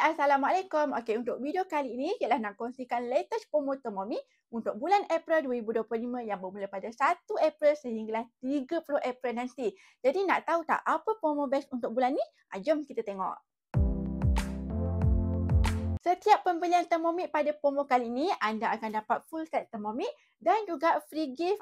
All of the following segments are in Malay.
Assalamualaikum. Okey, untuk video kali ini ialah nak kongsikan latest promo Thermomix untuk bulan April 2025 yang bermula pada 1 April sehinggalah 30 April nanti. Jadi nak tahu tak apa promo best untuk bulan ni? Jom kita tengok. Setiap pembelian Thermomix pada promo kali ini, anda akan dapat full set Thermomix dan juga free gift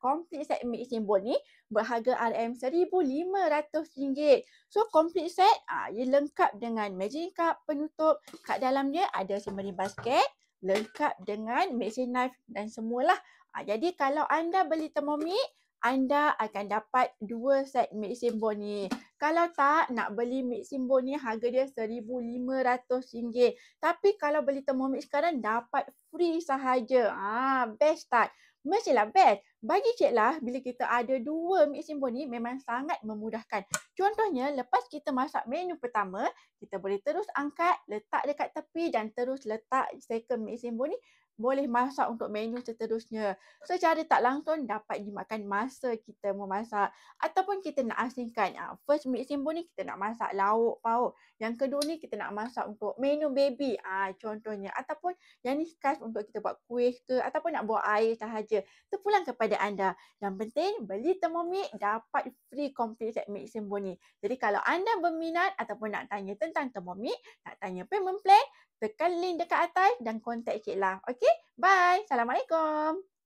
complete set mixing bowl ni berharga RM1,500. So complete set ia lengkap dengan measuring cup, penutup, kat dalam dia ada simmering basket, lengkap dengan mixing knife dan semualah. Jadi kalau anda beli Thermomix, anda akan dapat 2 set mixing bowl ni. Kalau tak nak beli mixing bowl ni harga dia RM1,500. Tapi kalau beli Thermomix sekarang dapat free sahaja. Best tak? Mestilah best. Bagi Cik Lah, bila kita ada 2 mixing bowl ni memang sangat memudahkan. Contohnya, lepas kita masak menu pertama, kita boleh terus angkat, letak dekat tepi dan terus letak second mixing bowl ni boleh masak untuk menu seterusnya. Secara tak langsung dapat dimakan masa kita memasak. Ataupun kita nak asingkan. First mixing bowl ni kita nak masak lauk pauk. Yang kedua ni kita nak masak untuk menu baby. Contohnya. Ataupun yang ni khas untuk kita buat kuih ke ataupun nak buat air sahaja. Terpulang kepada anda. Yang penting beli Thermomix dapat free complete set mixing bowl ni. Jadi kalau anda berminat ataupun nak tanya tentang Thermomix, nak tanya payment plan, tekan link dekat atas dan kontak Cik Lah. Okey? Bye. Assalamualaikum.